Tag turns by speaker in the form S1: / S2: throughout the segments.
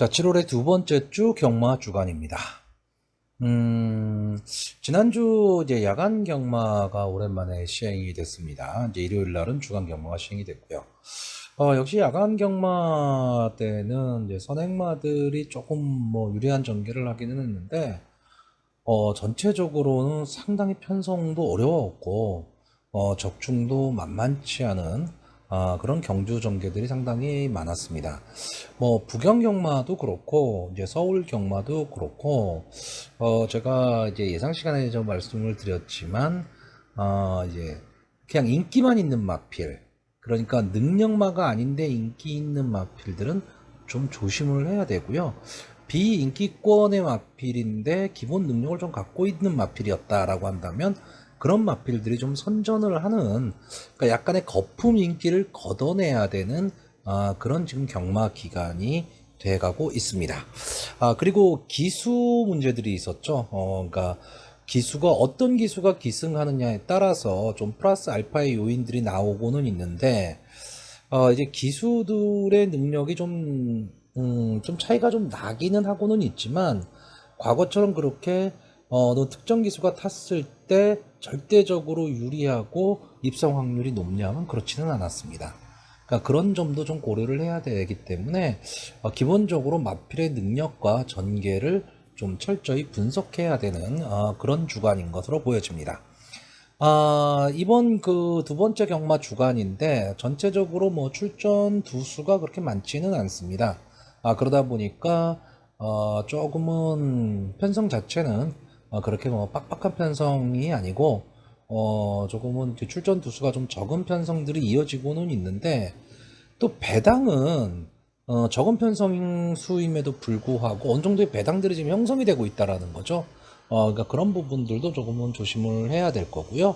S1: 자, 7월의 두 번째 주 경마 주간입니다. 지난주 이제 야간 경마가 오랜만에 시행이 됐습니다. 이제 일요일 날은 주간 경마가 시행이 됐고요. 역시 야간 경마 때는 이제 선행마들이 조금 유리한 전개를 하기는 했는데, 전체적으로는 상당히 편성도 어려웠고, 적중도 만만치 않은 그런 경주 전개들이 상당히 많았습니다. 부경 경마도 그렇고, 이제 서울 경마도 그렇고, 제가 이제 예상 시간에 좀 말씀을 드렸지만, 이제 그냥 인기만 있는 마필, 그러니까 능력마가 아닌데 인기 있는 마필들은 좀 조심을 해야 되고요. 비인기권의 마필인데 기본 능력을 좀 갖고 있는 마필이었다라고 한다면 그런 마필들이 좀 선전을 하는, 그러니까 약간의 거품 인기를 걷어내야 되는 그런 지금 경마 기간이 돼가고 있습니다. 그리고 기수 문제들이 있었죠. 그러니까 기수가 어떤 기수가 기승하느냐에 따라서 좀 플러스 알파의 요인들이 나오고는 있는데, 이제 기수들의 능력이 좀 차이가 좀 나기는 하고는 있지만, 과거처럼 그렇게 어느 특정 기수가 탔을 때 절대적으로 유리하고 입성 확률이 높냐면 그렇지는 않았습니다. 그러니까 그런 점도 좀 고려를 해야 되기 때문에 기본적으로 마필의 능력과 전개를 좀 철저히 분석해야 되는 그런 주간인 것으로 보여집니다. 이번 그 두 번째 경마 주간인데 전체적으로 출전 두수가 그렇게 많지는 않습니다. 그러다 보니까 조금은 편성 자체는 그렇게 빡빡한 편성이 아니고 조금은 출전 두수가 좀 적은 편성들이 이어지고는 있는데, 또 배당은 적은 편성 수임에도 불구하고 어느 정도의 배당들이 지금 형성이 되고 있다라는 거죠. 그러니까 그런 부분들도 조금은 조심을 해야 될 거고요.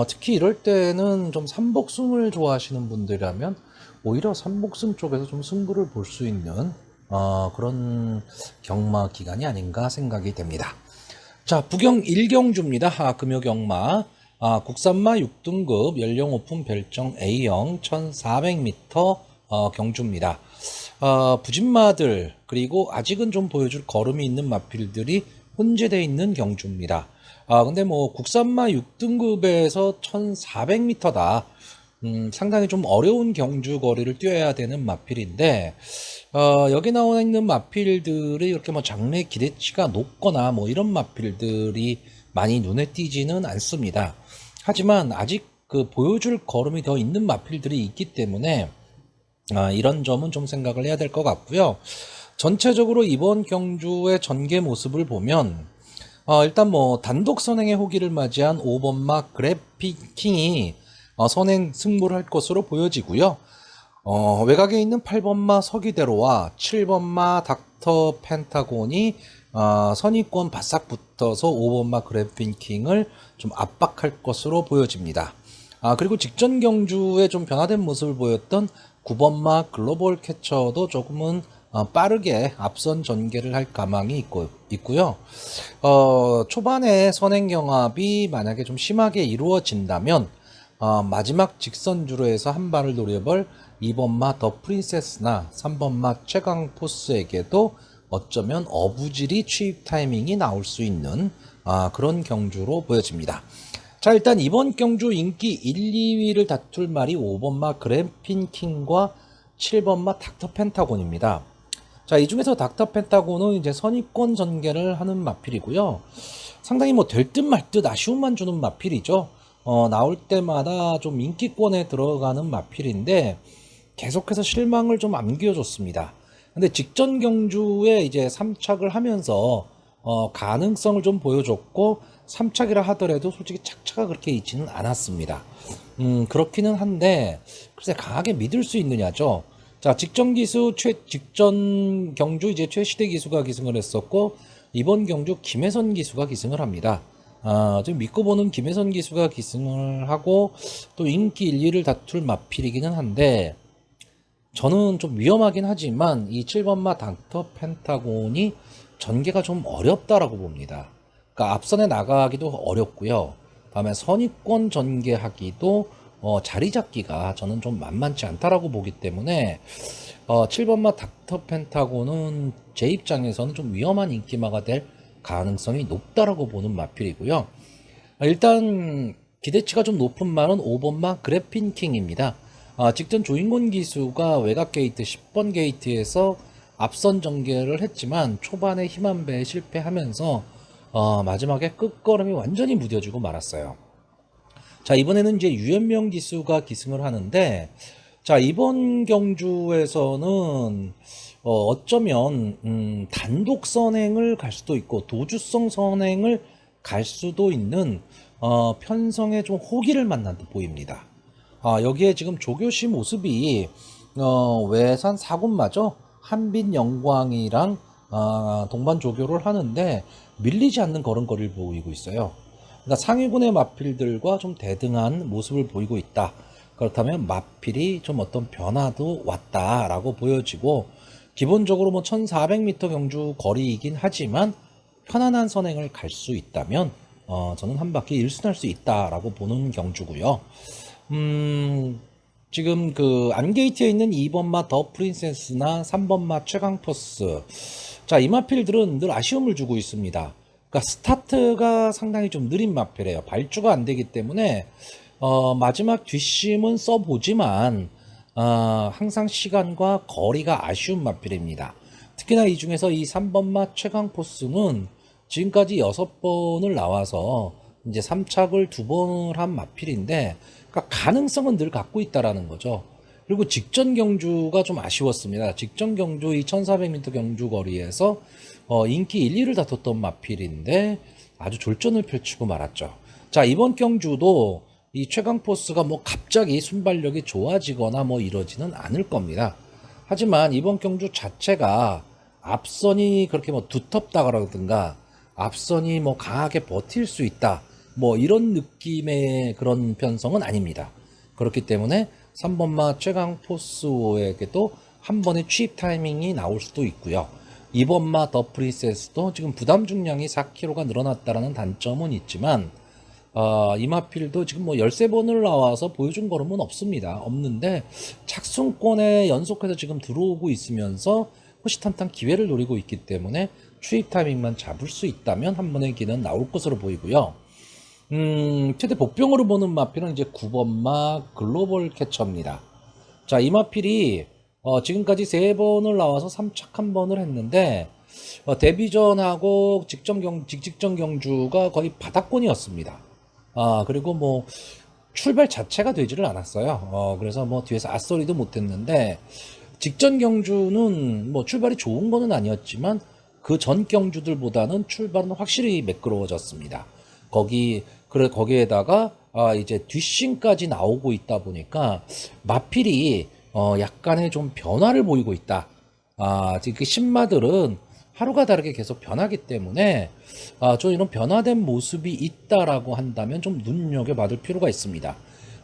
S1: 특히 이럴 때는 좀 삼복승을 좋아하시는 분들이라면 오히려 삼복승 쪽에서 좀 승부를 볼 수 있는 그런 경마 기간이 아닌가 생각이 됩니다. 자, 부경 1경주입니다. 금요경마. 국산마 6등급 연령 오픈 별정 A형 1400m 경주입니다. 부진마들 그리고 아직은 좀 보여줄 걸음이 있는 마필들이 혼재되어 있는 경주입니다. 근데 국산마 6등급에서 1400m다. 상당히 좀 어려운 경주 거리를 뛰어야 되는 마필인데, 여기 나와 있는 마필들이 이렇게 장래 기대치가 높거나 이런 마필들이 많이 눈에 띄지는 않습니다. 하지만 아직 그 보여줄 걸음이 더 있는 마필들이 있기 때문에 이런 점은 좀 생각을 해야 될 것 같고요. 전체적으로 이번 경주의 전개 모습을 보면 일단 단독 선행의 호기를 맞이한 5번마 그래피킹이 선행 승부를 할 것으로 보여지고요. 외곽에 있는 8번마 서기대로와 7번마 닥터 펜타곤이 선입권 바싹 붙어서 5번마 그래피킹을 좀 압박할 것으로 보여집니다. 그리고 직전 경주에 좀 변화된 모습을 보였던 9번마 글로벌 캐쳐도 조금은 빠르게 앞선 전개를 할 가망이 있고요. 초반에 선행 경합이 만약에 좀 심하게 이루어진다면 마지막 직선주로 해서 한 발을 노려볼 2번마 더 프린세스나 3번마 최강 포스에게도 어쩌면 어부질이 취입 타이밍이 나올 수 있는 그런 경주로 보여집니다. 자, 일단 이번 경주 인기 1, 2위를 다툴 말이 5번마 그래핀킹과 7번마 닥터 펜타곤입니다. 자, 이 중에서 닥터 펜타곤은 이제 선입권 전개를 하는 마필이고요. 상당히 될 듯 말 듯 아쉬움만 주는 마필이죠. 나올 때마다 좀 인기권에 들어가는 마필인데 계속해서 실망을 좀 안겨줬습니다. 근데 직전 경주에 이제 3착을 하면서 가능성을 좀 보여줬고 3착이라 하더라도 솔직히 착차가 그렇게 있지는 않았습니다. 그렇기는 한데 글쎄 강하게 믿을 수 있느냐죠. 자, 직전 경주 이제 최시대 기수가 기승을 했었고 이번 경주 김혜선 기수가 기승을 합니다. 좀 믿고 보는 김혜선 기수가 기승을 하고 또 인기 1, 2를 다툴 마필이기는 한데 저는 좀 위험하긴 하지만 이 7번마 닥터 펜타곤이 전개가 좀 어렵다라고 봅니다. 그러니까 앞선에 나가기도 어렵고요. 다음에 선입권 전개하기도 자리 잡기가 저는 좀 만만치 않다라고 보기 때문에 7번마 닥터 펜타곤은 제 입장에서는 좀 위험한 인기마가 될 가능성이 높다라고 보는 마필이고요. 일단 기대치가 좀 높은 말은 5번마 그래핀킹입니다. 직전 조인곤 기수가 외곽 게이트 10번 게이트에서 앞선 전개를 했지만 초반에 힘한 배에 실패하면서 마지막에 끝걸음이 완전히 무뎌지고 말았어요. 자, 이번에는 이제 유현명 기수가 기승을 하는데, 자, 이번 경주에서는 어쩌면 단독 선행을 갈 수도 있고 도주성 선행을 갈 수도 있는 편성에 좀 호기를 만난 듯 보입니다. 여기에 지금 조교시 모습이 외산 사군마죠. 한빛 영광이랑 동반 조교를 하는데 밀리지 않는 걸음걸이를 보이고 있어요. 그러니까 상위군의 마필들과 좀 대등한 모습을 보이고 있다. 그렇다면 마필이 좀 어떤 변화도 왔다라고 보여지고, 기본적으로 뭐 1400m 경주 거리이긴 하지만 편안한 선행을 갈 수 있다면 저는 한 바퀴 일순할 수 있다라고 보는 경주고요. 지금 그 안게이트에 있는 2번마 더 프린세스나 3번마 최강포스, 자, 이 마필들은 늘 아쉬움을 주고 있습니다. 그러니까 스타트가 상당히 좀 느린 마필이에요. 발주가 안 되기 때문에 마지막 뒷심은 써보지만 항상 시간과 거리가 아쉬운 마필입니다. 특히나 이 중에서 이 3번마 최강포스는 지금까지 6번을 나와서 이제 3착을 2번을 한 마필인데, 그러니까 가능성은 늘 갖고 있다라는 거죠. 그리고 직전 경주가 좀 아쉬웠습니다. 직전 경주 이 1400m 경주 거리에서 인기 1, 2를 다퉜던 마필인데 아주 졸전을 펼치고 말았죠. 자, 이번 경주도 이 최강포스가 뭐 갑자기 순발력이 좋아지거나 뭐 이러지는 않을 겁니다. 하지만 이번 경주 자체가 앞선이 그렇게 뭐 두텁다라든가 앞선이 뭐 강하게 버틸 수 있다, 뭐 이런 느낌의 그런 편성은 아닙니다. 그렇기 때문에 3번마 최강포스에게도 한 번의 취입 타이밍이 나올 수도 있고요. 2번마 더 프린세스도 지금 부담 중량이 4kg가 늘어났다라는 단점은 있지만 이마필도 지금 뭐 13번을 나와서 보여준 걸음은 없는데 착순권에 연속해서 지금 들어오고 있으면서 호시탐탐 기회를 노리고 있기 때문에 추입 타이밍만 잡을 수 있다면 한 번의 기는 나올 것으로 보이고요. 최대 복병으로 보는 마필은 이제 9번마 글로벌 캐쳐입니다. 자, 이 마필이 지금까지 3번을 나와서 3착 1번을 했는데 데뷔전하고 직직전 경주가 거의 바닥권이었습니다. 그리고 뭐 출발 자체가 되지를 않았어요. 그래서 뭐 뒤에서 앞서리도 못했는데, 직전 경주는 뭐 출발이 좋은 거는 아니었지만 그 전 경주들보다는 출발은 확실히 매끄러워졌습니다. 거기에다가 이제 뒷심까지 나오고 있다 보니까 마필이 약간의 좀 변화를 보이고 있다. 지금 그 신마들은 하루가 다르게 계속 변하기 때문에 좀 이런 변화된 모습이 있다라고 한다면 좀 눈여겨봐둘 필요가 있습니다.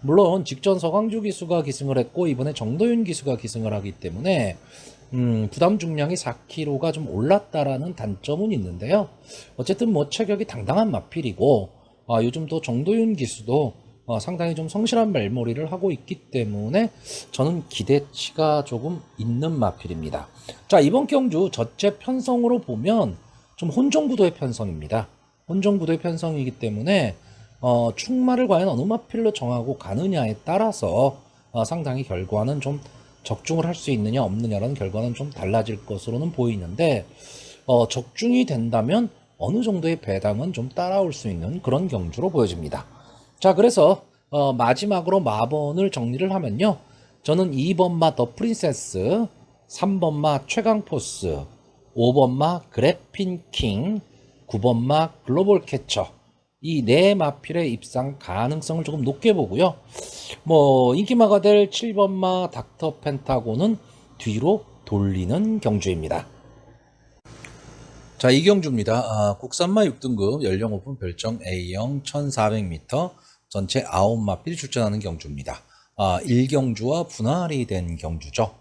S1: 물론 직전 서광주 기수가 기승을 했고 이번에 정도윤 기수가 기승을 하기 때문에 부담 중량이 4kg가 좀 올랐다라는 단점은 있는데요. 어쨌든 뭐 체격이 당당한 마필이고 요즘 또 정도윤 기수도 상당히 좀 성실한 말머리를 하고 있기 때문에 저는 기대치가 조금 있는 마필입니다. 자, 이번 경주 전체 편성으로 보면 좀 혼종구도의 편성입니다. 혼종구도의 편성이기 때문에 충마를 과연 어느 마필로 정하고 가느냐에 따라서 상당히 결과는 좀 적중을 할 수 있느냐 없느냐라는 결과는 좀 달라질 것으로는 보이는데, 적중이 된다면 어느 정도의 배당은 좀 따라올 수 있는 그런 경주로 보여집니다. 자, 그래서 마지막으로 마번을 정리를 하면요, 저는 2번마 더 프린세스, 3번마 최강포스, 5번마 그래핀킹, 9번마 글로벌 캐쳐, 이 네 마필의 입상 가능성을 조금 높게 보고요. 뭐 인기마가 될 7번마 닥터 펜타곤은 뒤로 돌리는 경주입니다. 자, 이 경주입니다. 국산마 6등급 연령 오픈 별정 A형 1400m 전체 9마필이 출전하는 경주입니다. 1경주와 분할이 된 경주죠.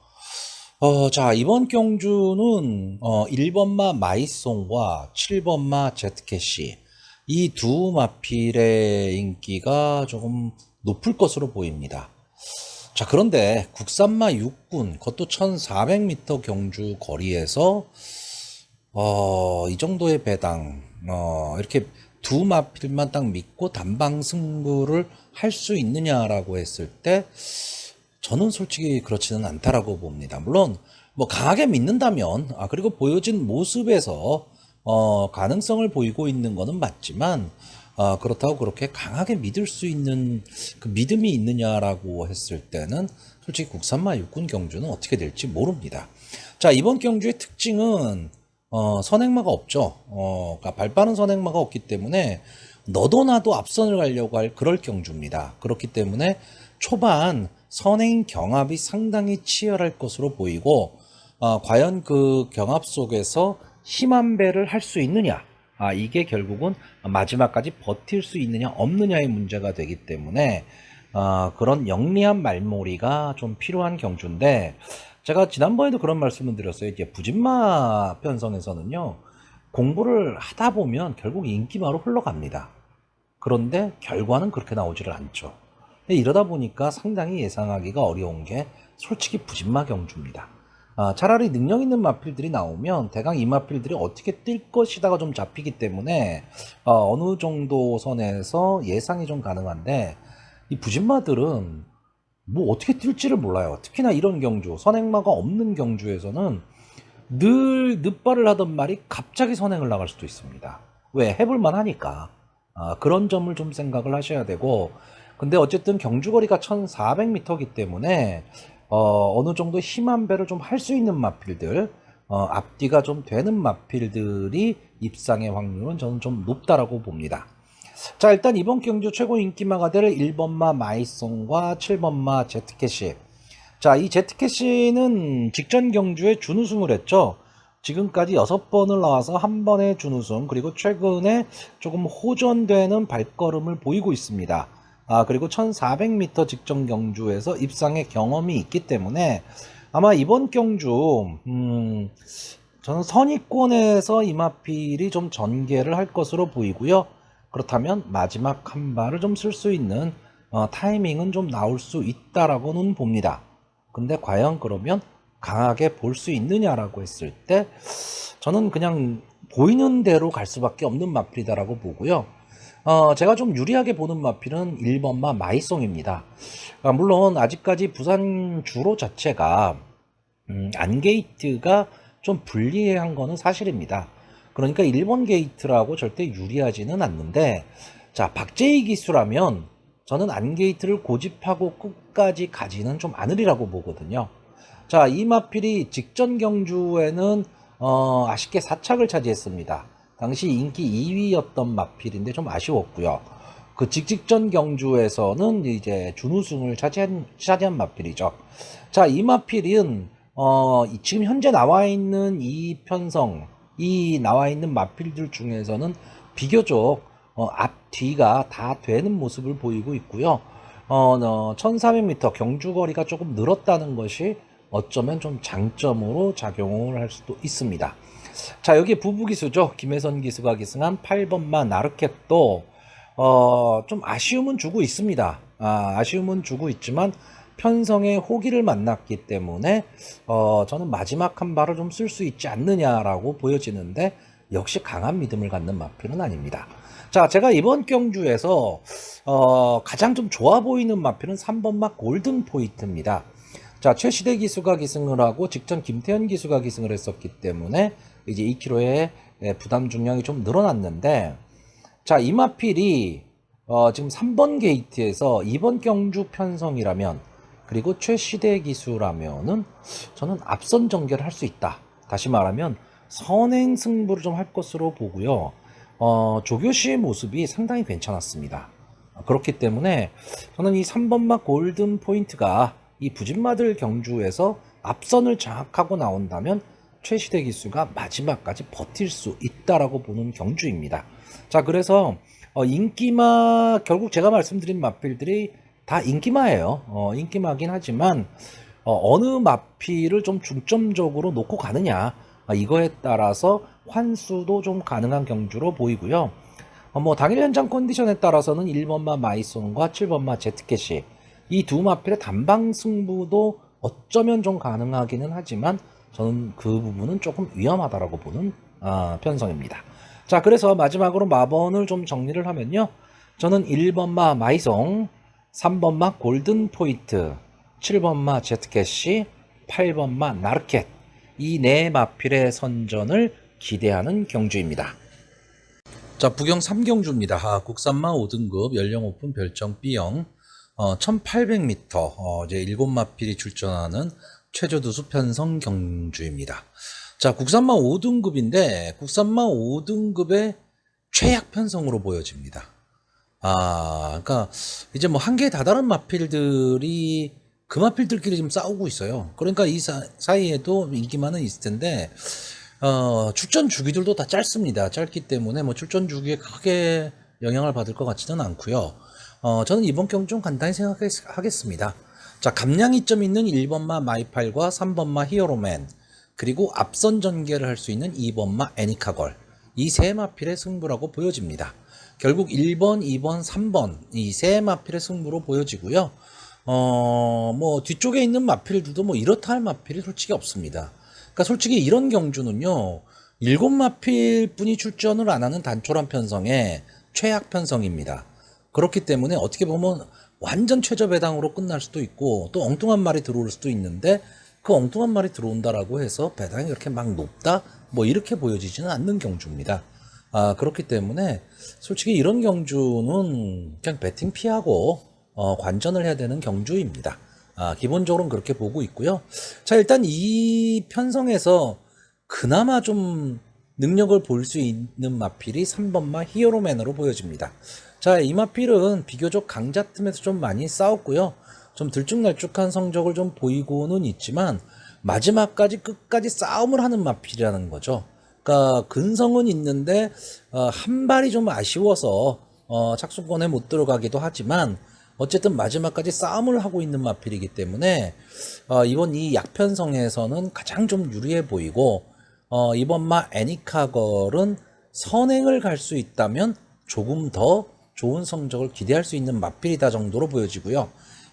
S1: 자, 이번 경주는 1번마 마이송과 7번마 제트캐시, 이 두 마필의 인기가 조금 높을 것으로 보입니다. 자, 그런데 국산마 6군, 그것도 1400m 경주 거리에서 이 정도의 배당, 이렇게 두 마필만 딱 믿고 단방 승부를 할 수 있느냐라고 했을 때 저는 솔직히 그렇지는 않다라고 봅니다. 물론 뭐 강하게 믿는다면, 그리고 보여진 모습에서 가능성을 보이고 있는 거는 맞지만, 그렇다고 그렇게 강하게 믿을 수 있는 그 믿음이 있느냐라고 했을 때는 솔직히 국산마 육군 경주는 어떻게 될지 모릅니다. 자, 이번 경주의 특징은 선행마가 없죠. 그러니까 발 빠른 선행마가 없기 때문에 너도 나도 앞선을 가려고 할 그럴 경주입니다. 그렇기 때문에 초반 선행 경합이 상당히 치열할 것으로 보이고, 과연 그 경합 속에서 힘한 배를 할 수 있느냐, 이게 결국은 마지막까지 버틸 수 있느냐 없느냐의 문제가 되기 때문에 그런 영리한 말몰이가 좀 필요한 경주인데, 제가 지난번에도 그런 말씀을 드렸어요. 이제 부진마 편성에서는요, 공부를 하다 보면 결국 인기마로 흘러갑니다. 그런데 결과는 그렇게 나오지를 않죠. 이러다 보니까 상당히 예상하기가 어려운 게 솔직히 부진마 경주입니다. 차라리 능력 있는 마필들이 나오면 대강 이 마필들이 어떻게 뛸 것이다가 좀 잡히기 때문에 어느 정도 선에서 예상이 좀 가능한데, 이 부진마들은 뭐 어떻게 뛸지를 몰라요. 특히나 이런 경주, 선행마가 없는 경주에서는 늘 늦발을 하던 말이 갑자기 선행을 나갈 수도 있습니다. 왜? 해볼만 하니까. 그런 점을 좀 생각을 하셔야 되고, 근데 어쨌든 경주거리가 1400m이기 때문에 어느 정도 힘한 배를 좀 할 수 있는 마필들, 앞뒤가 좀 되는 마필들이 입상의 확률은 저는 좀 높다라고 봅니다. 자, 일단 이번 경주 최고 인기마가 될 1번마 마이송과 7번마 제트캐시. 자, 이 제트캐시는 직전 경주에 준우승을 했죠. 지금까지 6번을 나와서 한 번의 준우승, 그리고 최근에 조금 호전되는 발걸음을 보이고 있습니다. 그리고 1400m 직전 경주에서 입상의 경험이 있기 때문에 아마 이번 경주, 저는 선입권에서 이마필이 좀 전개를 할 것으로 보이고요. 그렇다면 마지막 한 발을 좀 쓸 수 있는 타이밍은 좀 나올 수 있다라고는 봅니다. 근데 과연 그러면 강하게 볼 수 있느냐라고 했을 때 저는 그냥 보이는 대로 갈 수밖에 없는 마필이다라고 보고요. 제가 좀 유리하게 보는 마필은 1번마 마이송입니다. 물론 아직까지 부산 주로 자체가 안게이트가 좀 불리한 거는 사실입니다. 그러니까 1번 게이트라고 절대 유리하지는 않는데, 자, 박재희 기수라면 저는 안게이트를 고집하고 끝까지 가지는 좀 않으리라고 보거든요. 자, 이 마필이 직전 경주에는 아쉽게 4착을 차지했습니다. 당시 인기 2위였던 마필인데 좀 아쉬웠고요. 그 직전 경주에서는 이제 준우승을 차지한 마필이죠. 자, 이 마필은 지금 현재 나와 있는 이 편성, 이 나와 있는 마필들 중에서는 비교적 앞뒤가 다 되는 모습을 보이고 있고요. 1400m 경주거리가 조금 늘었다는 것이 어쩌면 좀 장점으로 작용을 할 수도 있습니다. 자, 여기 부부 기수죠. 김혜선 기수가 기승한 8번마 나르켓도 좀 아쉬움은 주고 있습니다. 아쉬움은 주고 있지만 편성의 호기를 만났기 때문에 저는 마지막 한 발을 좀 쓸 수 있지 않느냐라고 보여지는데, 역시 강한 믿음을 갖는 마필은 아닙니다. 자, 제가 이번 경주에서 가장 좀 좋아 보이는 마필은 3번마 골든 포인트입니다. 자, 최시대 기수가 기승을 하고 직전 김태현 기수가 기승을 했었기 때문에 이제 2kg의 부담 중량이 좀 늘어났는데, 자, 이 마필이 지금 3번 게이트에서 이번 경주 편성이라면, 그리고 최시대 기수라면은 저는 앞선 전개를 할 수 있다. 다시 말하면 선행 승부를 좀 할 것으로 보고요. 조교시의 모습이 상당히 괜찮았습니다. 그렇기 때문에 저는 이 3번마 골든 포인트가 이 부진마들 경주에서 앞선을 장악하고 나온다면 최시대 기수가 마지막까지 버틸 수 있다라고 보는 경주입니다. 자, 그래서 인기마, 결국 제가 말씀드린 마필들이 다 인기마예요. 인기마긴 하지만 어느 마필을 좀 중점적으로 놓고 가느냐, 이거에 따라서 환수도 좀 가능한 경주로 보이고요. 뭐 당일 연장 컨디션에 따라서는 1번마 마이송과 7번마 제트캐시 이 두 마필의 단방 승부도 어쩌면 좀 가능하기는 하지만 저는 그 부분은 조금 위험하다라고 보는 편성입니다. 자, 그래서 마지막으로 마번을 좀 정리를 하면요. 저는 1번마 마이송, 3번마 골든포이트, 7번마 제트캐시, 8번마 나르켓 이 네 마필의 선전을 기대하는 경주입니다. 자, 부경 3경주입니다. 국산마 5등급 연령 오픈 별정 B형 1800m 이제 7마필이 출전하는 최저두수 편성 경주입니다. 자, 국산마 5등급인데 국산마 5등급의 최약 편성으로 보여집니다. 그러니까 이제 뭐 한계에 다다른 마필들이 그 마필들끼리 지금 싸우고 있어요. 그러니까 이 사이에도 인기만은 있을 텐데 출전 주기들도 다 짧습니다. 짧기 때문에 뭐 출전 주기에 크게 영향을 받을 것 같지는 않고요. 저는 이번 경주 좀 간단히 생각하겠습니다. 자, 감량 이점 있는 1번마 마이팔과 3번마 히어로맨 그리고 앞선 전개를 할 수 있는 2번마 애니카걸 이 세 마필의 승부라고 보여집니다. 결국 1번, 2번, 3번 이 세 마필의 승부로 보여지고요. 뭐 뒤쪽에 있는 마필들도 뭐 이렇다 할 마필이 솔직히 없습니다. 그러니까 솔직히 이런 경주는요. 7마필 뿐이 출전을 안 하는 단촐한 편성의 최악 편성입니다. 그렇기 때문에 어떻게 보면 완전 최저 배당으로 끝날 수도 있고 또 엉뚱한 말이 들어올 수도 있는데 그 엉뚱한 말이 들어온다라고 해서 배당이 그렇게 막 높다 뭐 이렇게 보여지지는 않는 경주입니다. 그렇기 때문에 솔직히 이런 경주는 그냥 배팅 피하고 관전을 해야 되는 경주입니다. 기본적으로는 그렇게 보고 있고요. 자, 일단 이 편성에서 그나마 좀 능력을 볼 수 있는 마필이 3번마 히어로맨으로 보여집니다. 자, 이 마필은 비교적 강자 틈에서 좀 많이 싸웠고요. 좀 들쭉날쭉한 성적을 좀 보이고는 있지만 마지막까지 끝까지 싸움을 하는 마필이라는 거죠. 그러니까 근성은 있는데 한 발이 좀 아쉬워서 착수권에 못 들어가기도 하지만 어쨌든 마지막까지 싸움을 하고 있는 마필이기 때문에 이번 이 약편성에서는 가장 좀 유리해 보이고 이번 마 애니카걸은 선행을 갈 수 있다면 조금 더 좋은 성적을 기대할 수 있는 마필이다 정도로 보여지고요.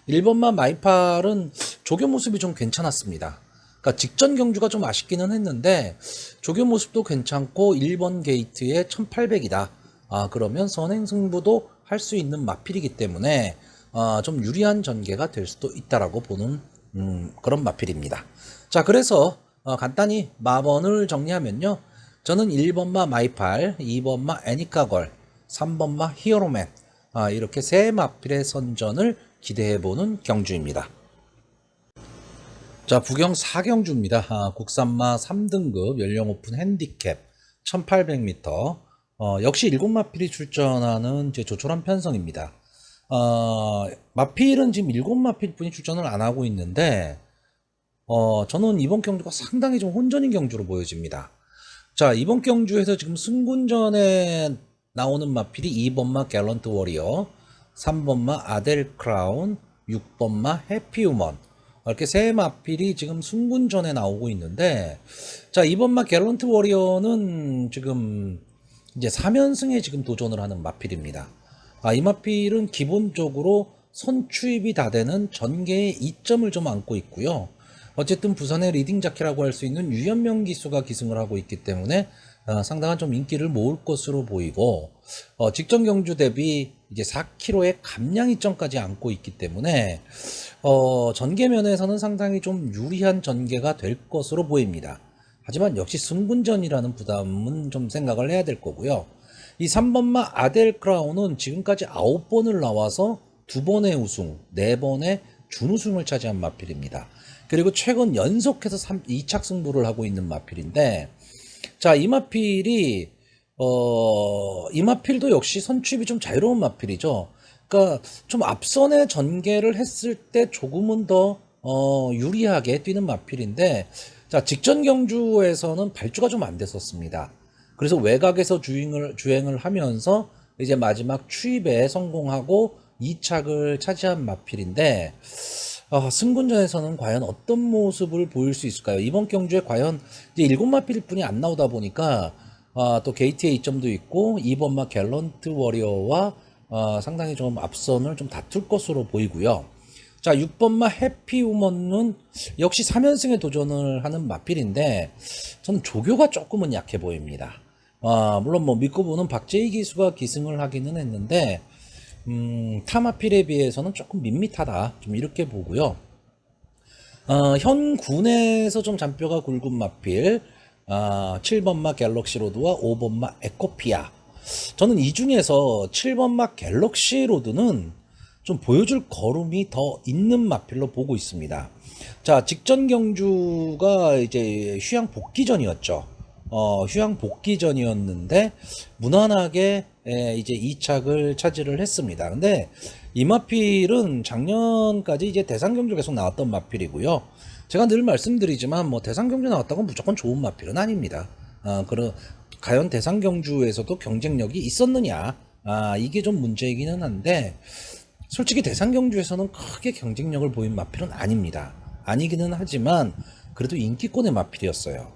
S1: 1번마 마이팔은 조교 모습이 좀 괜찮았습니다. 그러니까 직전 경주가 좀 아쉽기는 했는데 조교 모습도 괜찮고 1번 게이트에 1800이다. 그러면 선행 승부도 할 수 있는 마필이기 때문에 좀 유리한 전개가 될 수도 있다라고 보는 그런 마필입니다. 자, 그래서 간단히 마번을 정리하면요. 저는 1번마 마이팔, 2번마 애니카걸, 3번마 히어로맨 이렇게 세 마필의 선전을 기대해보는 경주입니다. 자, 부경 4경주입니다. 국산마 3등급 연령 오픈 핸디캡 1800m 역시 7마필이 출전하는 제 조촐한 편성입니다. 마필은 지금 7마필 뿐이 출전을 안 하고 있는데 저는 이번 경주가 상당히 좀 혼전인 경주로 보여집니다. 자, 이번 경주에서 지금 승군전에 나오는 마필이 2번마 갤런트 워리어, 3번마 아델 크라운, 6번마 해피우먼 이렇게 세 마필이 지금 승군전에 나오고 있는데 자, 2번마 갤런트 워리어는 지금 이제 3연승에 지금 도전을 하는 마필입니다. 이 마필은 기본적으로 선추입이 다 되는 전개의 이점을 좀 안고 있고요. 어쨌든 부산의 리딩 자키라고 할 수 있는 유연명 기수가 기승을 하고 있기 때문에 상당한 좀 인기를 모을 것으로 보이고 직전 경주 대비 이제 4kg의 감량 이점까지 안고 있기 때문에 전개면에서는 상당히 좀 유리한 전개가 될 것으로 보입니다. 하지만 역시 승분전이라는 부담은 좀 생각을 해야 될 거고요. 이 3번마 아델 크라운은 지금까지 9번을 나와서 2번의 우승, 4번의 준우승을 차지한 마필입니다. 그리고 최근 연속해서 2착 승부를 하고 있는 마필인데 자, 이 마필이 이 마필도 역시 선취입이 좀 자유로운 마필이죠. 그러니까 좀 앞선에 전개를 했을 때 조금은 더 유리하게 뛰는 마필인데 자, 직전 경주에서는 발주가 좀 안 됐었습니다. 그래서 외곽에서 주행을 하면서 이제 마지막 추입에 성공하고 2착을 차지한 마필인데 승군전에서는 과연 어떤 모습을 보일 수 있을까요? 이번 경주에 과연 이제 7마필 뿐이 안 나오다 보니까 또 게이트의 이점도 있고 2번 마 갤런트 워리어와 상당히 좀 앞선을 좀 다툴 것으로 보이고요. 자, 6번 마 해피우먼은 역시 3연승에 도전을 하는 마필인데 저는 조교가 조금은 약해 보입니다. 물론 뭐 믿고 보는 박재희 기수가 기승을 하기는 했는데 타 마필에 비해서는 조금 밋밋하다, 좀 이렇게 보고요. 현 군에서 좀 잔뼈가 굵은 마필, 7번 마 갤럭시 로드와 5번 마 에코피아. 저는 이 중에서 7번 마 갤럭시 로드는 좀 보여줄 걸음이 더 있는 마필로 보고 있습니다. 자, 직전 경주가 이제 휴양 복귀전이었죠. 휴양 복귀전이었는데 무난하게 이제 2착을 차지를 했습니다. 근데 이 마필은 작년까지 이제 대상 경주 계속 나왔던 마필이고요. 제가 늘 말씀드리지만 뭐 대상 경주 나왔다고 무조건 좋은 마필은 아닙니다. 과연 대상 경주에서도 경쟁력이 있었느냐? 이게 좀 문제이기는 한데 솔직히 대상 경주에서는 크게 경쟁력을 보인 마필은 아닙니다. 아니기는 하지만 그래도 인기권의 마필이었어요.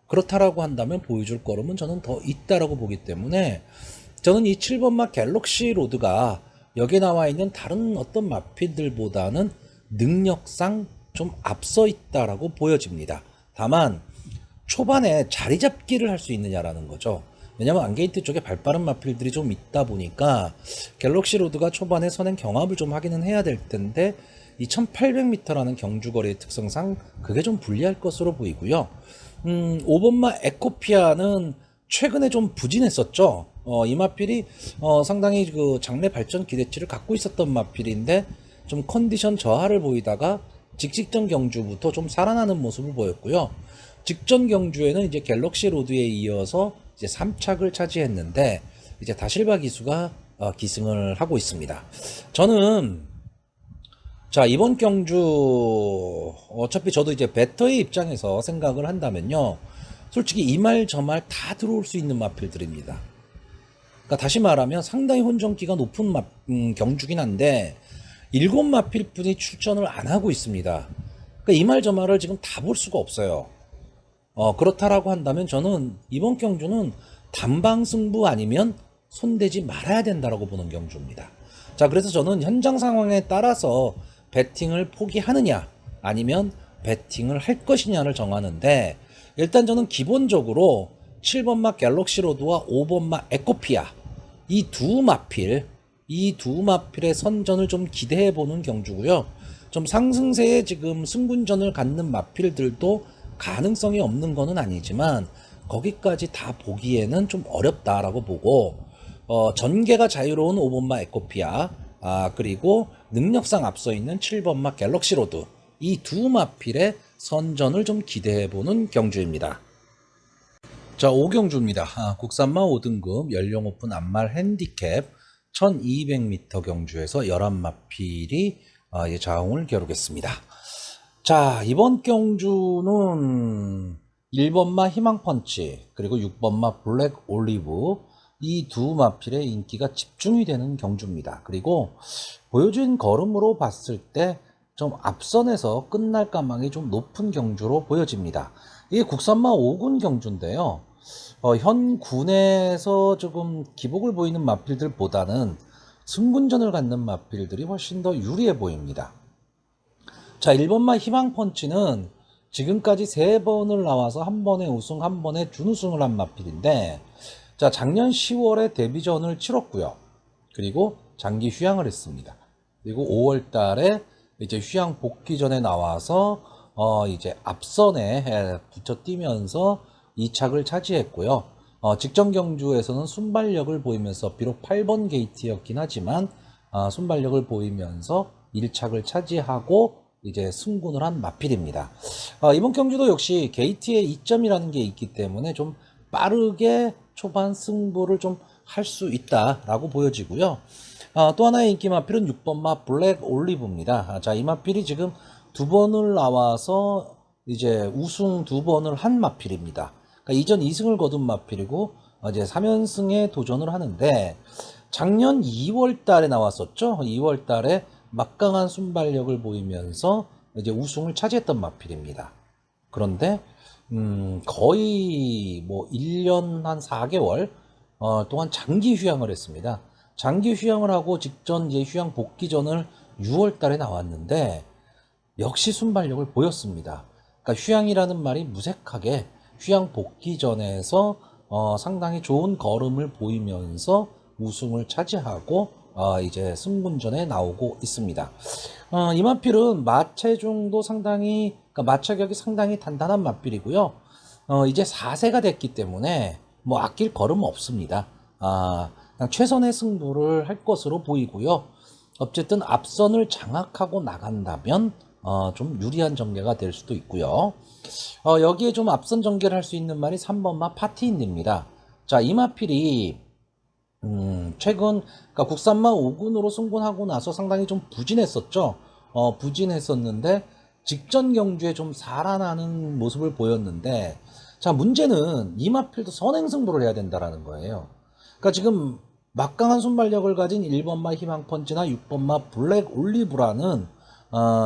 S1: 그렇다라고 한다면 보여줄 걸음은 저는 더 있다라고 보기 때문에 저는 이 7번 마 갤럭시 로드가 여기에 나와 있는 다른 어떤 마필들보다는 능력상 좀 앞서 있다라고 보여집니다. 다만 초반에 자리 잡기를 할 수 있느냐라는 거죠. 왜냐면 안게이트 쪽에 발빠른 마필들이 좀 있다 보니까 갤럭시 로드가 초반에 선행 경합을 좀 하기는 해야 될 텐데 이 1800m라는 경주거리의 특성상 그게 좀 불리할 것으로 보이고요. 5번 마 에코피아는 최근에 좀 부진했었죠. 이 마필이 상당히 그 장래 발전 기대치를 갖고 있었던 마필인데 좀 컨디션 저하를 보이다가 직전 경주부터 좀 살아나는 모습을 보였고요. 직전 경주에는 이제 갤럭시 로드에 이어서 이제 3착을 차지했는데 이제 다실바 기수가 기승을 하고 있습니다. 저는 자, 이번 경주 어차피 저도 이제 배터의 입장에서 생각을 한다면요, 솔직히 이 말 저 말 다 들어올 수 있는 마필들입니다. 그러니까 다시 말하면 상당히 혼전기가 높은 경주긴 한데 7마필 뿐이 출전을 안 하고 있습니다. 그러니까 이 말 저 말을 지금 다 볼 수가 없어요. 그렇다라고 한다면 저는 이번 경주는 단방 승부 아니면 손대지 말아야 된다라고 보는 경주입니다. 자, 그래서 저는 현장 상황에 따라서 배팅을 포기하느냐 아니면 배팅을 할 것이냐를 정하는데, 일단 저는 기본적으로 7번 마 갤럭시 로드와 5번 마 에코피아 이 두 마필의 선전을 좀 기대해 보는 경주고요. 좀 상승세에 지금 승분전을 갖는 마필들도 가능성이 없는 거는 아니지만 거기까지 다 보기에는 좀 어렵다라고 보고, 전개가 자유로운 5번 마 에코피아, 그리고 능력상 앞서 있는 7번 마 갤럭시 로드, 이 두 마필의 선전을 좀 기대해보는 경주입니다. 자, 5경주입니다. 국산마 5등급 연령 오픈 안말 핸디캡 1200m 경주에서 11마필이 자웅을 겨루겠습니다. 자, 이번 경주는 1번마 희망펀치 그리고 6번마 블랙 올리브 이 두 마필의 인기가 집중이 되는 경주입니다. 그리고 보여준 걸음으로 봤을 때 좀 앞선에서 끝날 가망이 좀 높은 경주로 보여집니다. 이게 국산마 5군 경주인데요. 현 군에서 조금 기복을 보이는 마필들보다는 승분전을 갖는 마필들이 훨씬 더 유리해 보입니다. 자, 1번마 희망펀치는 지금까지 3번을 나와서 한 번에 우승, 한 번에 준우승을 한 마필인데, 자, 작년 10월에 데뷔전을 치렀고요. 그리고 장기 휴양을 했습니다. 그리고 5월 달에 이제 휴양 복귀 전에 나와서 이제 앞선에 붙여 뛰면서 2착을 차지했고요. 직전 경주에서는 순발력을 보이면서 비록 8번 게이트였긴 하지만 순발력을 보이면서 1착을 차지하고 이제 승군을 한 마필입니다. 이번 경주도 역시 게이트의 이점이라는 게 있기 때문에 좀 빠르게 초반 승부를 좀 할 수 있다라고 보여지고요. 또 하나의 인기 마필은 6번마 블랙 올리브입니다. 자, 이 마필이 지금 2번을 나와서 이제 우승 2번을 한 마필입니다. 그러니까 이전 2승을 거둔 마필이고 이제 3연승에 도전을 하는데, 작년 2월 달에 나왔었죠. 2월 달에 막강한 순발력을 보이면서 이제 우승을 차지했던 마필입니다. 그런데 거의 뭐 1년 한 4개월 동안 장기 휴양을 했습니다. 장기 휴양을 하고 직전 이제 휴양 복귀전을 6월 달에 나왔는데 역시 순발력을 보였습니다. 그러니까 휴양이라는 말이 무색하게 휴양 복귀전에서 상당히 좋은 걸음을 보이면서 우승을 차지하고 이제 승군전에 나오고 있습니다. 이마필은 마체중도 상당히, 그러니까 마체격이 상당히 단단한 마필이고요. 이제 4세가 됐기 때문에 뭐 아낄 걸음 없습니다. 그냥 최선의 승부를 할 것으로 보이고요. 어쨌든 앞선을 장악하고 나간다면 좀 유리한 전개가 될 수도 있고요. 여기에 좀 앞선 전개를 할 수 있는 말이 3번마 파티인입니다. 자, 이마필이 최근 그러니까 국산마 5군으로 승군하고 나서 상당히 좀 부진했었죠. 부진했었는데 직전 경주에 좀 살아나는 모습을 보였는데, 자, 문제는 이마필도 선행승부를 해야 된다라는 거예요. 그러니까 지금 막강한 순발력을 가진 1번마 희망펀치나 6번마 블랙 올리브라는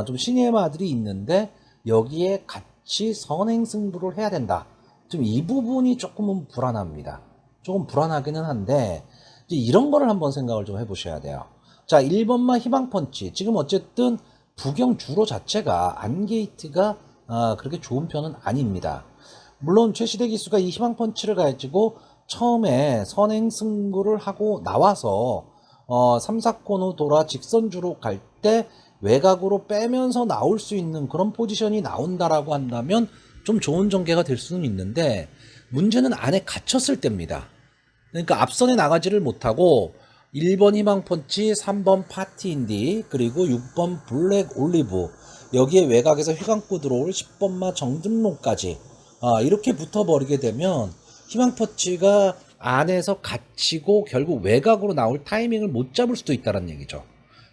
S1: 좀 신예 마들이 있는데 여기에 같이 선행승부를 해야 된다. 좀 이 부분이 조금은 불안합니다. 조금 불안하기는 한데 이제 이런 거를 한번 생각을 좀 해보셔야 돼요. 자, 1번마 희망펀치. 지금 어쨌든 부경 주로 자체가 안게이트가 그렇게 좋은 편은 아닙니다. 물론 최시대 기수가 이 희망펀치를 가지고 처음에 선행승부를 하고 나와서 3, 4코너 돌아 직선주로 갈 때 외곽으로 빼면서 나올 수 있는 그런 포지션이 나온다라고 한다면 좀 좋은 전개가 될 수는 있는데 문제는 안에 갇혔을 때입니다. 그러니까 앞선에 나가지를 못하고 1번 희망펀치, 3번 파티인디, 그리고 6번 블랙 올리브, 여기에 외곽에서 휘감고 들어올 10번마 정등록까지 이렇게 붙어버리게 되면 희망펀치가 안에서 갇히고 결국 외곽으로 나올 타이밍을 못 잡을 수도 있다는 얘기죠.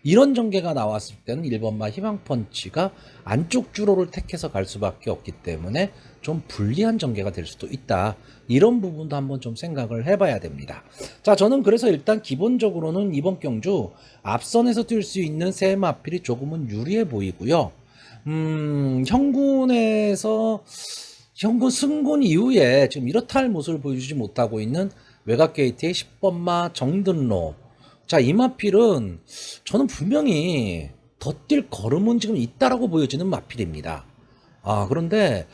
S1: 이런 전개가 나왔을 때는 1번마 희망펀치가 안쪽 주로를 택해서 갈 수밖에 없기 때문에 좀 불리한 전개가 될 수도 있다. 이런 부분도 한번 좀 생각을 해봐야 됩니다. 자, 저는 그래서 일단 기본적으로는 이번 경주 앞선에서 뛸 수 있는 세 마필이 조금은 유리해 보이고요. 현군 승군 이후에 지금 이렇다 할 모습을 보여주지 못하고 있는 외곽 게이트의 10번마 정든로. 자, 이 마필은 저는 분명히 더 뛸 걸음은 지금 있다라고 보여지는 마필입니다. 그런데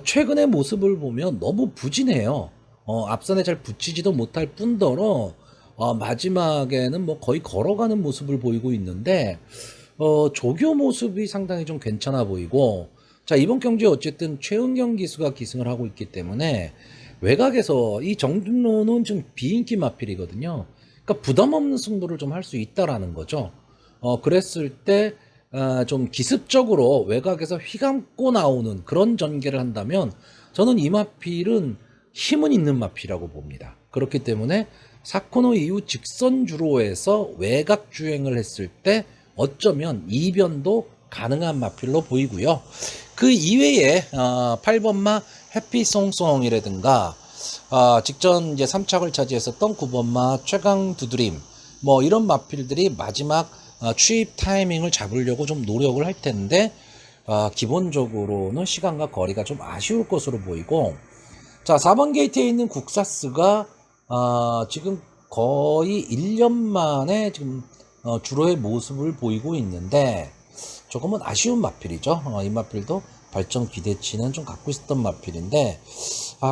S1: 최근의 모습을 보면 너무 부진해요. 앞선에 잘 붙이지도 못할 뿐더러 마지막에는 뭐 거의 걸어가는 모습을 보이고 있는데 조교 모습이 상당히 좀 괜찮아 보이고, 자, 이번 경주에 어쨌든 최은경 기수가 기승을 하고 있기 때문에 외곽에서 이 정준로는 좀 비인기 마필이거든요. 그러니까 부담 없는 승부를 좀 할 수 있다라는 거죠. 그랬을 때 좀 기습적으로 외곽에서 휘감고 나오는 그런 전개를 한다면 저는 이 마필은 힘은 있는 마필이라고 봅니다. 그렇기 때문에 4코너 이후 직선 주로에서 외곽 주행을 했을 때 어쩌면 이변도 가능한 마필로 보이고요. 그 이외에 8번마 해피송송이라든가 직전 이제 3착을 차지했었던 9번마 최강 두드림, 뭐 이런 마필들이 마지막 추입 타이밍을 잡으려고 좀 노력을 할 텐데 기본적으로는 시간과 거리가 좀 아쉬울 것으로 보이고, 자, 4번 게이트에 있는 국사스가 지금 거의 1년 만에 지금 주로의 모습을 보이고 있는데 조금은 아쉬운 마필이죠. 이 마필도 발전 기대치는 좀 갖고 있었던 마필인데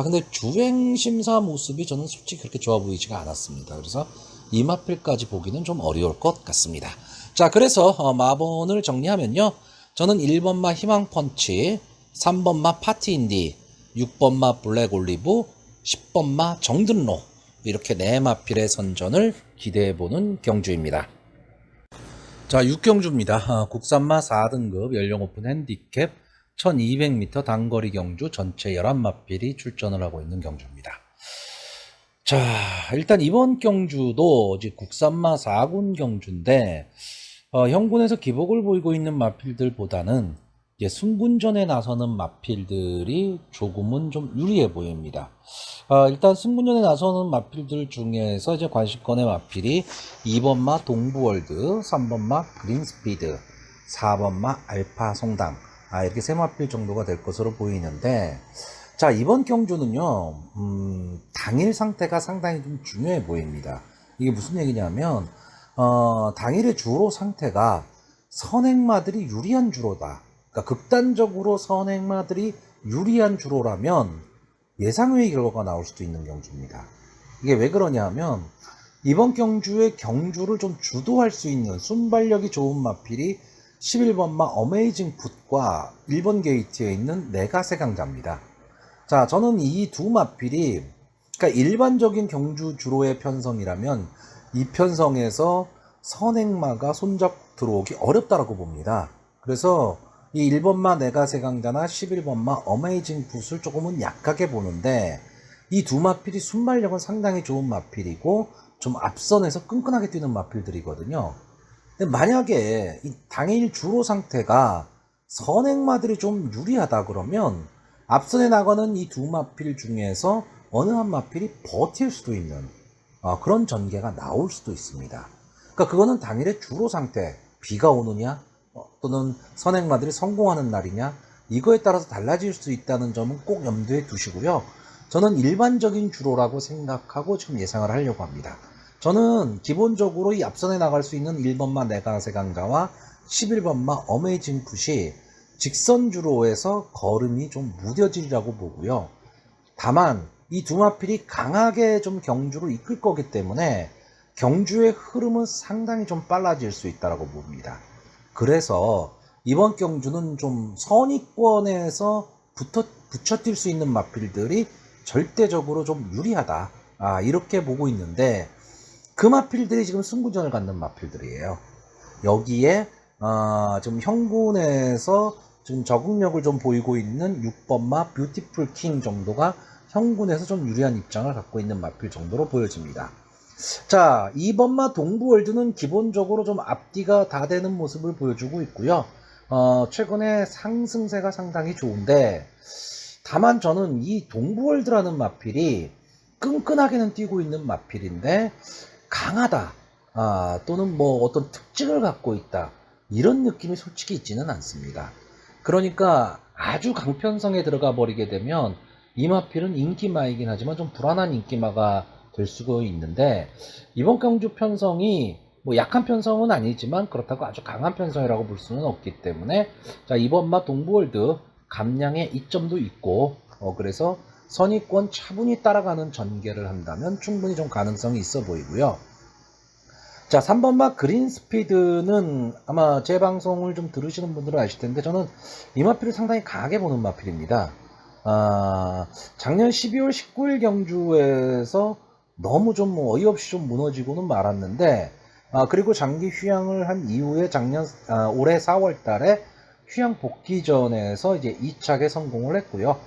S1: 근데 주행 심사 모습이 저는 솔직히 그렇게 좋아 보이지가 않았습니다. 그래서 이 마필까지 보기는 좀 어려울 것 같습니다. 자, 그래서 마번을 정리하면요, 저는 1번마 희망펀치, 3번마 파티인디, 6번마 블랙 올리브, 10번마 정든로, 이렇게 네 마필의 선전을 기대해보는 경주입니다. 자, 6경주입니다. 국산마 4등급 연령 오픈 핸디캡 1200m 단거리 경주 전체 11마필이 출전을 하고 있는 경주입니다. 자, 일단 이번 경주도 이제 국산마 4군 경주인데 현군에서 기복을 보이고 있는 마필들보다는 이제 승군전에 나서는 마필들이 조금은 좀 유리해 보입니다. 일단 승군전에 나서는 마필들 중에서 이제 관심권의 마필이 2번마 동부월드, 3번마 그린스피드, 4번마 알파 성당, 이렇게 세 마필 정도가 될 것으로 보이는데, 자, 이번 경주는요, 당일 상태가 상당히 좀 중요해 보입니다. 이게 무슨 얘기냐면, 당일의 주로 상태가 선행마들이 유리한 주로다. 그러니까 극단적으로 선행마들이 유리한 주로라면 예상외의 결과가 나올 수도 있는 경주입니다. 이게 왜 그러냐 하면, 이번 경주의 경주를 좀 주도할 수 있는 순발력이 좋은 마필이 11번마 어메이징 풋과 1번 게이트에 있는 네가세 강자입니다. 자, 저는 이 두 마필이, 그러니까 일반적인 경주 주로의 편성이라면 이 편성에서 선행마가 손잡 들어오기 어렵다라고 봅니다. 그래서 이 1번마 네가세 강자나 11번마 어메이징 풋을 조금은 약하게 보는데, 이 두 마필이 순발력은 상당히 좋은 마필이고 좀 앞선에서 끈끈하게 뛰는 마필들이거든요. 근데 만약에 이 당일 주로 상태가 선행마들이 좀 유리하다 그러면 앞선에 나가는 이 두 마필 중에서 어느 한 마필이 버틸 수도 있는 그런 전개가 나올 수도 있습니다. 그러니까 그거는 당일의 주로 상태, 비가 오느냐 또는 선행마들이 성공하는 날이냐, 이거에 따라서 달라질 수 있다는 점은 꼭 염두에 두시고요. 저는 일반적인 주로라고 생각하고 지금 예상을 하려고 합니다. 저는 기본적으로 이 앞선에 나갈 수 있는 1번마 네가세 강자와 11번마 어메이징 풋이 직선 주로에서 걸음이 좀 무뎌지리라고 보고요. 다만 이 두 마필이 강하게 좀 경주를 이끌 거기 때문에 경주의 흐름은 상당히 좀 빨라질 수 있다고 봅니다. 그래서 이번 경주는 좀 선의권에서 붙여뛸 수 있는 마필들이 절대적으로 좀 유리하다, 이렇게 보고 있는데, 그 마필들이 지금 승부전을 갖는 마필들이에요. 여기에 지금 형군에서 지금 적응력을 좀 보이고 있는 6번마 뷰티풀 킹 정도가 형군에서 좀 유리한 입장을 갖고 있는 마필 정도로 보여집니다. 자, 2번마 동부월드는 기본적으로 좀 앞뒤가 다 되는 모습을 보여주고 있고요. 최근에 상승세가 상당히 좋은데, 다만 저는 이 동부월드라는 마필이 끈끈하게는 뛰고 있는 마필인데 강하다, 또는 뭐 어떤 특징을 갖고 있다, 이런 느낌이 솔직히 있지는 않습니다. 그러니까 아주 강편성에 들어가 버리게 되면 이 마필은 인기마이긴 하지만 좀 불안한 인기마가 될 수가 있는데, 이번 경주 편성이 뭐 약한 편성은 아니지만 그렇다고 아주 강한 편성이라고 볼 수는 없기 때문에, 자, 이번마 동부월드 감량의 이점도 있고, 그래서 선의권 차분히 따라가는 전개를 한다면 충분히 좀 가능성이 있어 보이고요. 자, 3번마 그린스피드는 아마 제 방송을 좀 들으시는 분들은 아실 텐데, 저는 이 마필을 상당히 강하게 보는 마필입니다. 작년 12월 19일 경주에서 너무 좀 어이없이 좀 무너지고는 말았는데, 그리고 장기 휴양을 한 이후에 올해 4월 달에 휴양 복귀전에서 이제 2착에 성공을 했고요.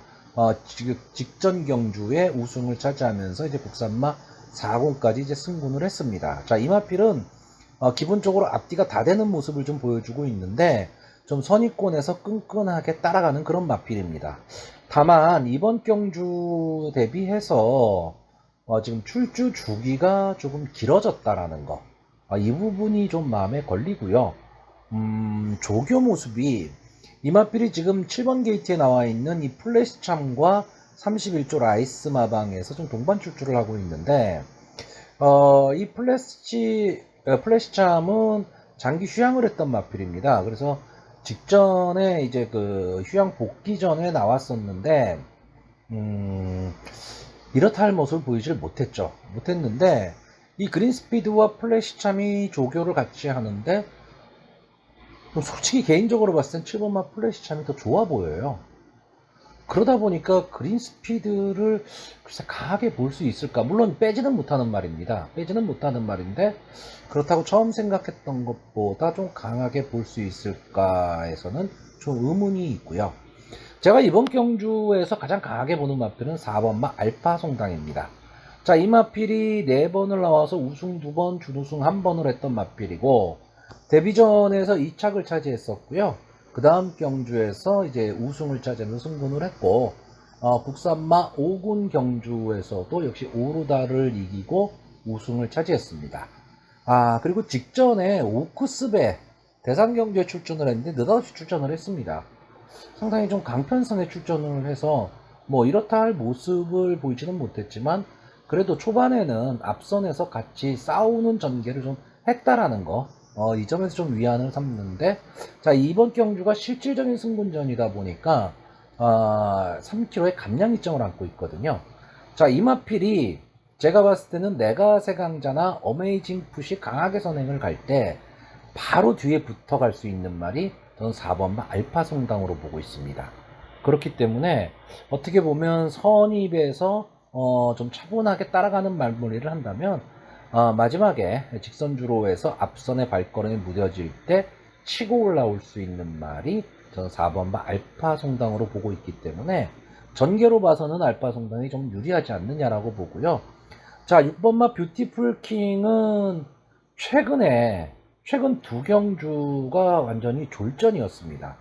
S1: 직전 경주에 우승을 차지하면서 이제 국산마 4공까지 이제 승군을 했습니다. 자, 이 마필은 기본적으로 앞뒤가 다 되는 모습을 좀 보여주고 있는데, 좀 선의권에서 끈끈하게 따라가는 그런 마필입니다. 다만 이번 경주 대비해서 지금 출주 주기가 조금 길어졌다라는 거, 이 부분이 좀 마음에 걸리고요. 조교 모습이 이 마필이 지금 7번 게이트에 나와 있는 이 플래시참과 31조 라이스 마방에서 좀 동반 출주를 하고 있는데, 이 플래시참은 장기 휴양을 했던 마필입니다. 그래서 직전에 이제 그 휴양 복귀 전에 나왔었는데, 이렇다 할 모습을 보이질 못했는데, 이 그린스피드와 플래시참이 조교를 같이 하는데, 솔직히 개인적으로 봤을 땐 7번마 플래시참이 더 좋아 보여요. 그러다 보니까 그린스피드를 글쎄 강하게 볼 수 있을까? 물론 빼지는 못하는 말입니다. 빼지는 못하는 말인데, 그렇다고 처음 생각했던 것보다 좀 강하게 볼 수 있을까에서는 좀 의문이 있고요. 제가 이번 경주에서 가장 강하게 보는 마필은 4번마 알파 성당입니다. 자, 이 마필이 4번을 나와서 우승 2번, 준우승 1번을 했던 마필이고, 데뷔전에서 2착을 차지했었고요. 그 다음 경주에서 이제 우승을 차지하면서 승군을 했고, 국산마 5군 경주에서도 역시 오르다를 이기고 우승을 차지했습니다. 그리고 직전에 오크스베 대상 경주에 출전을 했는데 느닷없이 출전을 했습니다. 상당히 좀 강편성에 출전을 해서 뭐 이렇다 할 모습을 보이지는 못했지만 그래도 초반에는 앞선에서 같이 싸우는 전개를 좀 했다라는 거, 이 점에서 좀 위안을 삼는데, 자, 이번 경주가 실질적인 승분전이다 보니까 3km의 감량 이점을 안고 있거든요. 자, 이마필이 제가 봤을 때는 내가세강자나 어메이징 풋이 강하게 선행을 갈 때 바로 뒤에 붙어갈 수 있는 말이 저는 4번마 알파송당으로 보고 있습니다. 그렇기 때문에 어떻게 보면 선입에서 좀 차분하게 따라가는 말머리를 한다면 마지막에 직선주로에서 앞선의 발걸음이 무뎌질 때 치고 올라올 수 있는 말이 저는 4번마 알파송당으로 보고 있기 때문에 전개로 봐서는 알파송당이 좀 유리하지 않느냐라고 보고요. 자, 6번마 뷰티풀킹은 최근 두 경주가 완전히 졸전이었습니다.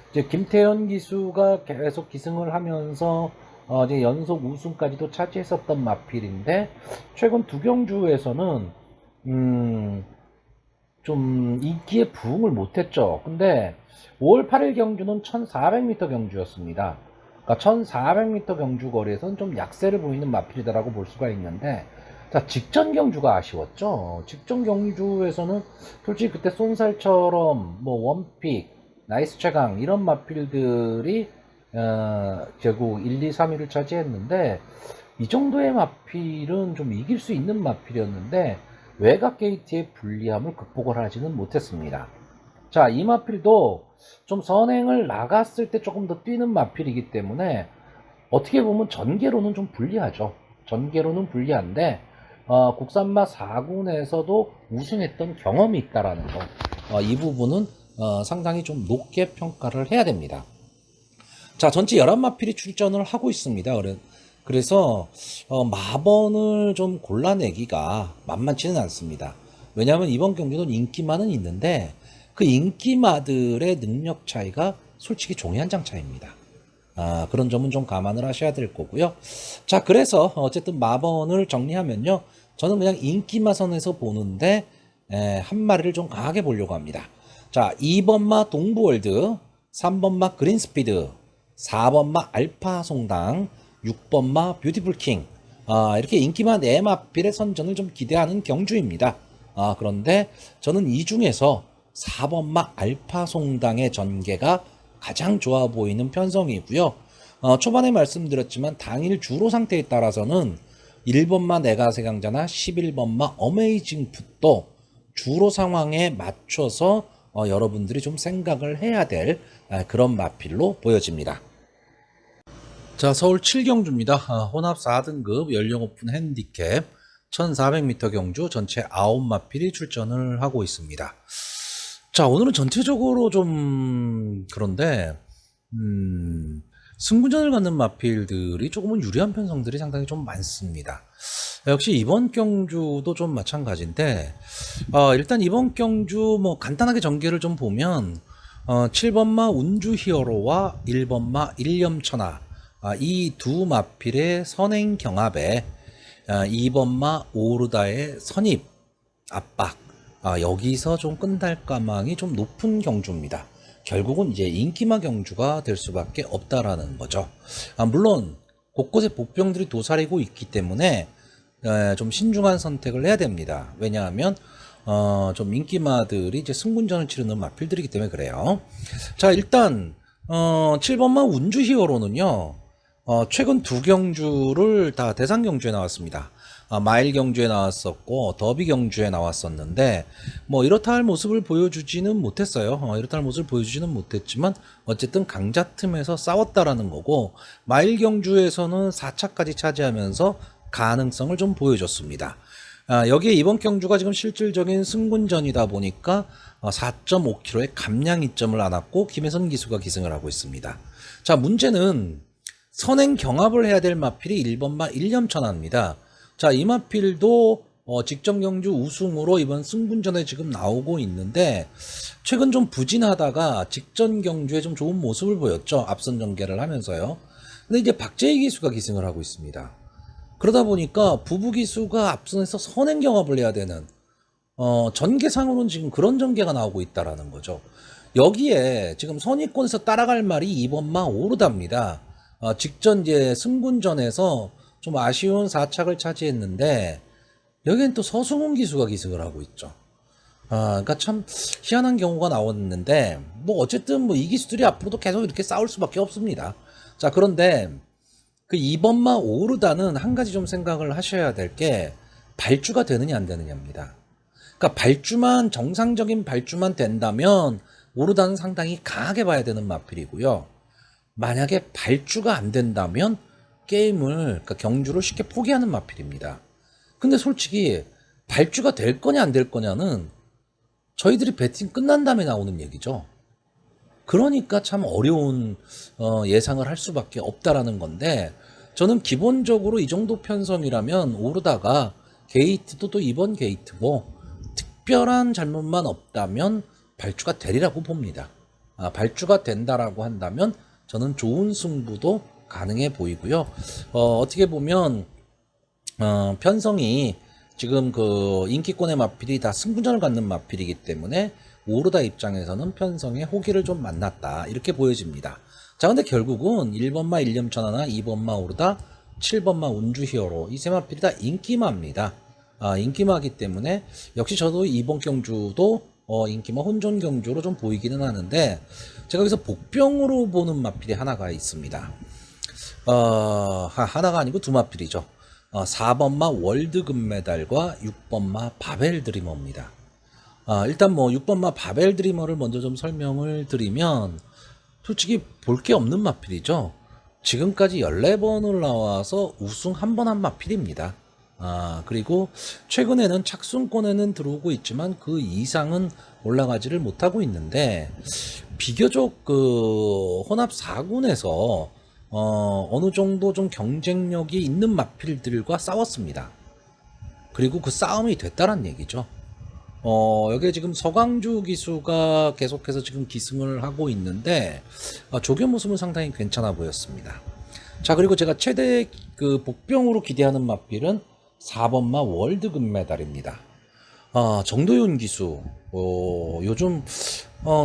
S1: 이제 김태현 기수가 계속 기승을 하면서 이제 연속 우승까지도 차지했었던 마필인데 최근 두 경주에서는 좀 인기에 부응을 못했죠. 근데 5월 8일 경주는 1400m 경주였습니다. 그러니까 1400m 경주 거리에서는 좀 약세를 보이는 마필이다라고 볼 수가 있는데, 자, 직전 경주가 아쉬웠죠. 직전 경주에서는 솔직히 그때 쏜살처럼 뭐 원픽, 나이스 최강 이런 마필들이 결국 1, 2, 3위를 차지했는데 이 정도의 마필은 좀 이길 수 있는 마필이었는데 외곽 게이트의 불리함을 극복을 하지는 못했습니다. 자, 이 마필도 좀 선행을 나갔을 때 조금 더 뛰는 마필이기 때문에 어떻게 보면 전개로는 좀 불리하죠. 전개로는 불리한데 국산마 4군에서도 우승했던 경험이 있다라는 거, 이 부분은 상당히 좀 높게 평가를 해야 됩니다. 자, 전체 11마필이 출전을 하고 있습니다. 그래서 마번을 좀 골라내기가 만만치는 않습니다. 왜냐하면 이번 경주는 인기마는 있는데 그 인기마들의 능력 차이가 솔직히 종이 한 장 차이입니다. 그런 점은 좀 감안을 하셔야 될 거고요. 자, 그래서 어쨌든 마번을 정리하면요, 저는 그냥 인기마선에서 보는데 한 마리를 좀 강하게 보려고 합니다. 자, 2번마 동부월드, 3번마 그린스피드, 4번마 알파송당, 6번마 뷰티풀킹, 이렇게 인기마 4마필의 선전을 좀 기대하는 경주입니다. 그런데 저는 이 중에서 4번마 알파송당의 전개가 가장 좋아 보이는 편성이고요. 초반에 말씀드렸지만 당일 주로 상태에 따라서는 1번마 내가세강자나 11번마 어메이징 풋도 주로 상황에 맞춰서 여러분들이 좀 생각을 해야 될 그런 마필로 보여집니다. 자, 서울 7경주입니다. 혼합 4등급 연령 오픈 핸디캡 1400m 경주 전체 9마필이 출전을 하고 있습니다. 자, 오늘은 전체적으로 좀 그런데 승부전을 갖는 마필들이 조금은 유리한 편성들이 상당히 좀 많습니다. 역시 이번 경주도 좀 마찬가지인데 일단 이번 경주 뭐 간단하게 전개를 좀 보면 7번마 운주 히어로와 1번마 일념천하, 이 두 마필의 선행 경합에 2번마 오르다의 선입 압박, 여기서 좀 끝날 가망이 좀 높은 경주입니다. 결국은 이제 인기마 경주가 될 수밖에 없다라는 거죠. 물론 곳곳에 보병들이 도사리고 있기 때문에 좀 신중한 선택을 해야 됩니다. 왜냐하면 좀 인기마들이 이제 승군전을 치르는 마필들이기 때문에 그래요. 자, 일단 7번마 운주 히어로는요, 최근 두 경주를 다 대상 경주에 나왔습니다. 마일 경주에 나왔었고 더비 경주에 나왔었는데 뭐 이렇다 할 모습을 보여주지는 못했어요. 이렇다 할 모습을 보여주지는 못했지만 어쨌든 강자 틈에서 싸웠다라는 거고, 마일 경주에서는 4차까지 차지하면서 가능성을 좀 보여줬습니다. 여기에 이번 경주가 지금 실질적인 승군전이다 보니까 4.5km의 감량 이점을 안았고 김혜선 기수가 기승을 하고 있습니다. 자, 문제는 선행 경합을 해야 될 마필이 1번마 일념천하입니다. 자, 이 마필도 직전 경주 우승으로 이번 승분전에 지금 나오고 있는데 최근 좀 부진하다가 직전 경주에 좀 좋은 모습을 보였죠. 앞선 전개를 하면서요. 근데 이제 박재희 기수가 기승을 하고 있습니다. 그러다 보니까 부부 기수가 앞선에서 선행 경합을 해야 되는 전개상으로는 지금 그런 전개가 나오고 있다라는 거죠. 여기에 지금 선의권에서 따라갈 말이 2번마 오르다입니다. 직전 이제 승군전에서 좀 아쉬운 4착을 차지했는데 여기엔 또 서승훈 기수가 기승을 하고 있죠. 그러니까 참 희한한 경우가 나왔는데 뭐 어쨌든 뭐 이 기수들이 앞으로도 계속 이렇게 싸울 수밖에 없습니다. 자, 그런데 그 2번마 오르다는 한 가지 좀 생각을 하셔야 될 게 발주가 되느냐 안 되느냐입니다. 그러니까 발주만 정상적인 발주만 된다면 오르다는 상당히 강하게 봐야 되는 마필이고요. 만약에 발주가 안 된다면 게임을 그러니까 경주를 쉽게 포기하는 마필입니다. 근데 솔직히 발주가 될 거냐 안 될 거냐는 저희들이 배팅 끝난 다음에 나오는 얘기죠. 그러니까 참 어려운 예상을 할 수밖에 없다라는 건데 저는 기본적으로 이 정도 편성이라면 오르다가 게이트도 또 이번 게이트고 특별한 잘못만 없다면 발주가 되리라고 봅니다. 발주가 된다라고 한다면 저는 좋은 승부도 가능해 보이고요. 어떻게 보면 편성이 지금 그 인기권의 마필이 다 승부전을 갖는 마필이기 때문에 오르다 입장에서는 편성의 호기를 좀 만났다 이렇게 보여집니다. 자, 근데 결국은 1번마 일념천하나 2번마 오르다 7번마 운주 히어로 이 세 마필이 다 인기마입니다. 인기마이기 때문에 역시 저도 이번 경주도 인기마 혼존 경주로 좀 보이기는 하는데 제가 여기서 복병으로 보는 마필이 하나가 있습니다. 하나가 아니고 두 마필이죠. 4번마 월드 금메달과 6번마 바벨 드리머입니다. 일단 뭐 6번마 바벨 드리머를 먼저 좀 설명을 드리면 솔직히 볼 게 없는 마필이죠. 지금까지 14번을 나와서 우승 한 번 한 마필입니다. 그리고 최근에는 착순권에는 들어오고 있지만 그 이상은 올라가지를 못하고 있는데 비교적 그 혼합 4군에서 어느 정도 좀 경쟁력이 있는 마필들과 싸웠습니다. 그리고 그 싸움이 됐다란 얘기죠. 여기에 지금 서광주 기수가 계속해서 지금 기승을 하고 있는데 조교 모습은 상당히 괜찮아 보였습니다. 자, 그리고 제가 최대 그 복병으로 기대하는 마필은 4번마 월드 금메달입니다. 정도윤 기수 요즘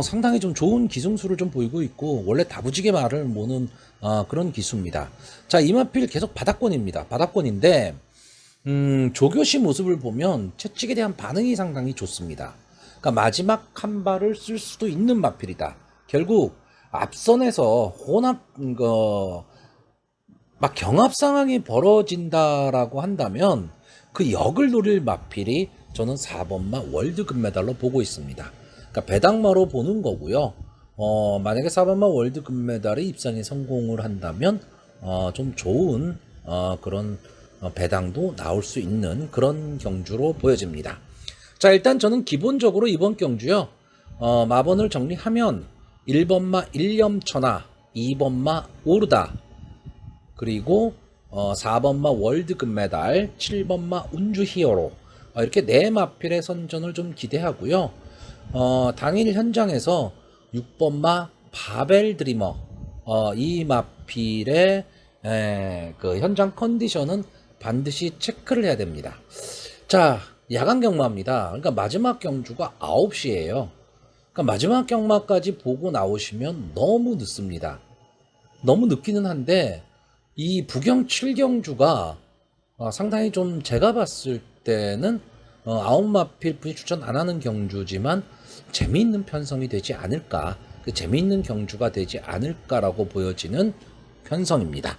S1: 상당히 좀 좋은 기승수를 좀 보이고 있고 원래 다부지게 말을 모는 그런 기수입니다. 자, 이 마필 계속 바닥권입니다. 바닥권인데 조교시 모습을 보면 채찍에 대한 반응이 상당히 좋습니다. 그러니까 마지막 한 발을 쓸 수도 있는 마필이다. 결국 앞선에서 혼합 막 경합 상황이 벌어진다라고 한다면 그 역을 노릴 마필이 저는 4번마 월드 금메달로 보고 있습니다. 그러니까 배당마로 보는 거고요. 만약에 4번마 월드 금메달이 입상에 성공을 한다면 좀 좋은 그런 배당도 나올 수 있는 그런 경주로 보여집니다. 자, 일단 저는 기본적으로 이번 경주요. 마번을 정리하면 1번마 일념천하, 2번마 오르다, 그리고 4번마 월드 금메달, 7번마 운주 히어로 이렇게 네 마필의 선전을 좀 기대하고요. 당일 현장에서 6번마 바벨 드리머 이 마필의 그 현장 컨디션은 반드시 체크를 해야 됩니다. 자, 야간 경마입니다. 그러니까 마지막 경주가 9시예요. 그러니까 마지막 경마까지 보고 나오시면 너무 늦습니다. 너무 늦기는 한데 이 부경 7경주가 상당히 좀 제가 봤을 때는 9마필 분이 추천 안 하는 경주지만 재미있는 편성이 되지 않을까, 그 재미있는 경주가 되지 않을까라고 보여지는 편성입니다.